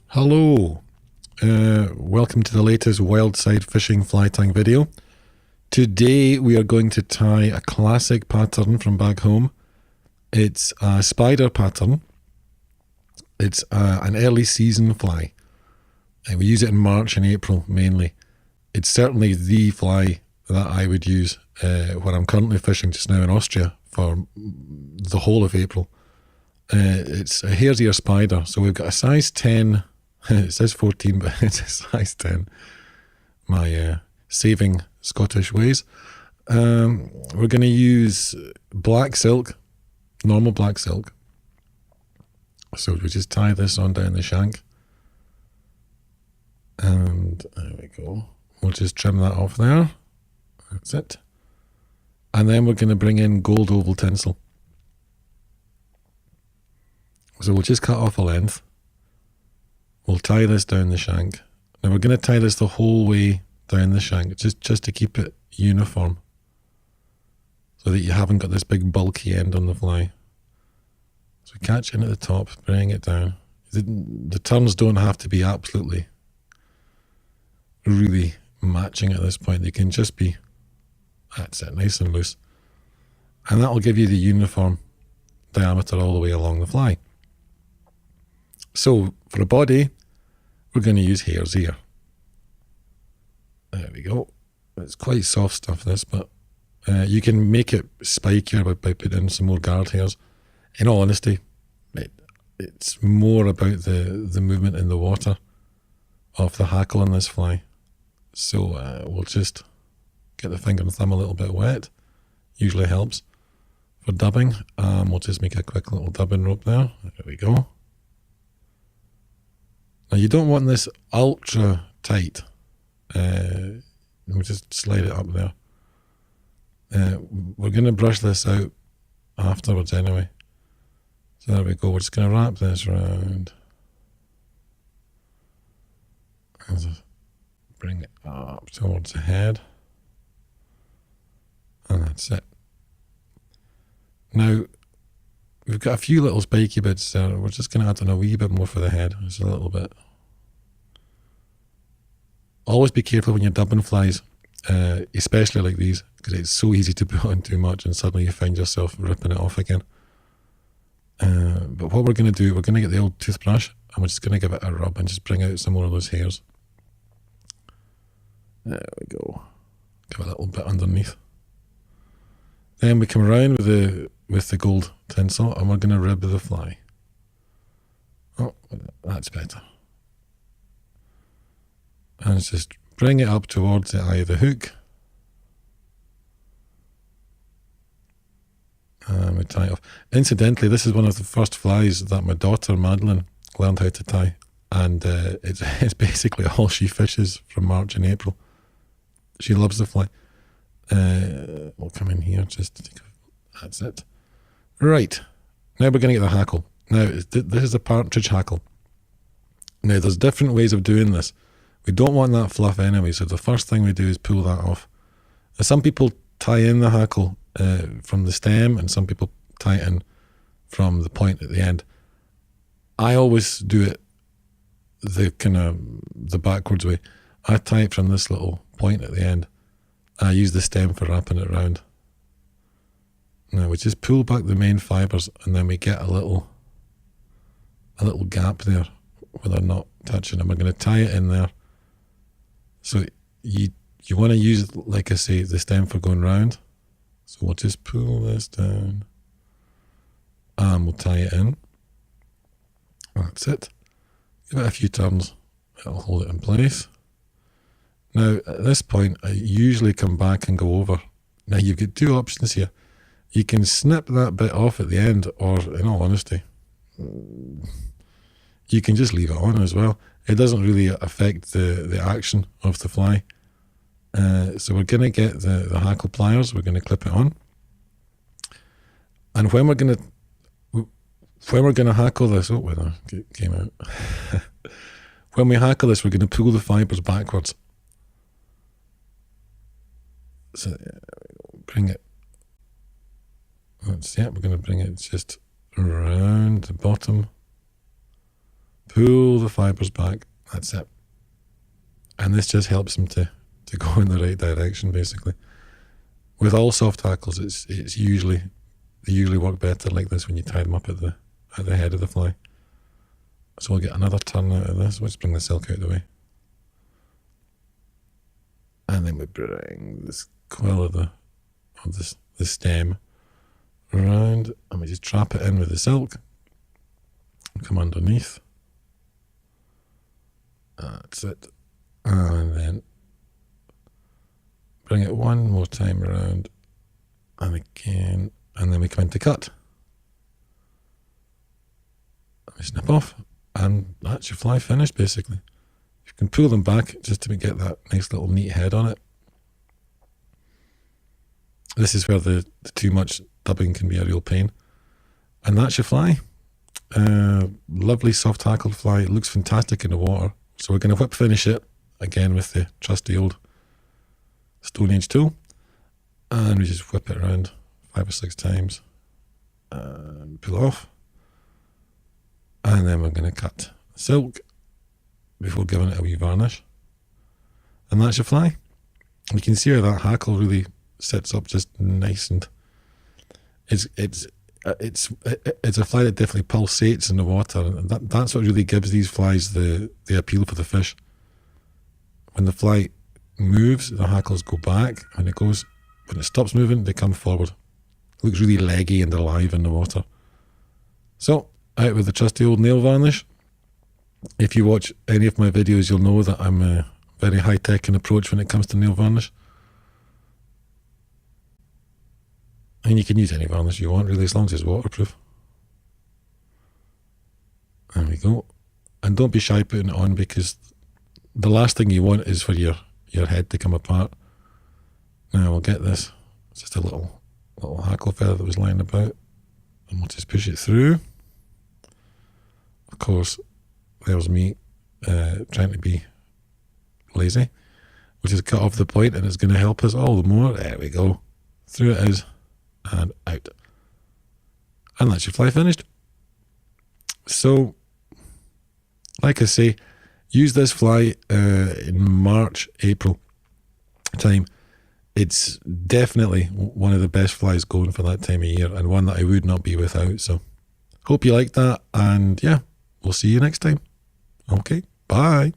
Hello, welcome to the latest Wildside fishing fly tying video. Today we are going to tie a classic pattern from back home. It's a spider pattern. It's an early season fly. We use it in March and April mainly. It's certainly the fly that I would use when I'm currently fishing just now in Austria for the whole of April. It's a hare's ear spider, so we've got a size 10. It says 14, but it's a size 10. My saving Scottish ways. We're going to use black silk, normal black silk. So we just tie this on down the shank. And there we go. We'll just trim that off there. That's it. And then we're going to bring in gold oval tinsel. So we'll just cut off a length. We'll tie this down the shank. Now we're going to tie this the whole way down the shank, just to keep it uniform, so that you haven't got this big bulky end on the fly. So catch in at the top, bring it down. The turns don't have to be absolutely really matching at this point. They can just be, that's it, nice and loose. And that will give you the uniform diameter all the way along the fly. So for a body, we're going to use hare's ear. There we go. It's quite soft stuff, this, but you can make it spikier by putting in some more guard hairs. In all honesty, it's more about the movement in the water of the hackle on this fly. So we'll just get the finger and thumb a little bit wet. Usually helps for dubbing. We'll just make a quick little dubbing rope there. There we go. Now you don't want this ultra tight. We'll just slide it up there. We're going to brush this out afterwards anyway. So there we go. We're just going to wrap this around. And just bring it up towards the head. And that's it. Now, we've got a few little spiky bits there. We're just going to add on a wee bit more for the head. Just a little bit. Always be careful when you're dubbing flies, especially like these, because it's so easy to put on too much and suddenly you find yourself ripping it off again. But what we're going to do, we're going to get the old toothbrush and we're just going to give it a rub and just bring out some more of those hairs. There we go. Give it a little bit underneath. Then we come around with the gold tinsel and we're going to rib the fly. Oh, that's better. And just bring it up towards the eye of the hook. And we tie it off. Incidentally, this is one of the first flies that my daughter Madeline learned how to tie. And it's basically all she fishes from March and April. She loves the fly. We'll come in here just to take a, that's it. Right, now we're going to get the hackle. Now, this is a partridge hackle. Now, there's different ways of doing this. We don't want that fluff anyway, so the first thing we do is pull that off. Now, some people tie in the hackle from the stem, and some people tie it in from the point at the end. I always do it the backwards way. I tie it from this little point at the end. I use the stem for wrapping it around. Now we just pull back the main fibres and then we get a little gap there where they're not touching, and we're going to tie it in there. So you want to use, like I say, the stem for going round. So we'll just pull this down and we'll tie it in. That's it. Give it a few turns, it'll hold it in place. Now at this point I usually come back and go over. Now you've got two options here. You can snip that bit off at the end, or in all honesty, you can just leave it on as well. It doesn't really affect the action of the fly. So we're going to get the hackle pliers. We're going to clip it on. And when we're going to hackle this, oh, well, it came out. When we hackle this, we're going to pull the fibers backwards. So bring it. We're going to bring it just around the bottom. Pull the fibers back. That's it. And this just helps them to go in the right direction, basically. With all soft hackles, they usually work better like this when you tie them up at the head of the fly. So we'll get another turn out of this. Let's bring the silk out of the way. And then we bring this quill of the stem around, and we just trap it in with the silk. Come underneath. That's it. And then bring it one more time around, and again, and then we come into cut. And we snip off, and that's your fly finished, basically. You can pull them back just to get that nice little neat head on it. This is where the too much dubbing can be a real pain. And that's your fly. Lovely soft hackled fly. It looks fantastic in the water. So we're going to whip finish it again with the trusty old Stone Age tool. And we just whip it around 5 or 6 times and pull off. And then we're going to cut silk before giving it a wee varnish. And that's your fly. You can see how that hackle really sets up just nice, and it's a fly that definitely pulsates in the water, and that's what really gives these flies the appeal for the fish. When the fly moves, the hackles go back. When it stops moving, they come forward. It looks really leggy and alive in the water. So out with the trusty old nail varnish. If you watch any of my videos, you'll know that I'm very high-tech in approach when it comes to nail varnish. And you can use any varnish you want, really, as long as it's waterproof. There we go. And don't be shy putting it on, because the last thing you want is for your head to come apart. Now we'll get this. It's just a little hackle feather that was lying about. And we'll just push it through. Of course, there's me trying to be lazy, which is cut off the point, and it's going to help us all the more. There we go. Through it is. And out. And that's your fly finished. So, like I say, use this fly in March, April time. It's definitely one of the best flies going for that time of year, and one that I would not be without. So, hope you like that, and yeah, we'll see you next time. Okay, bye.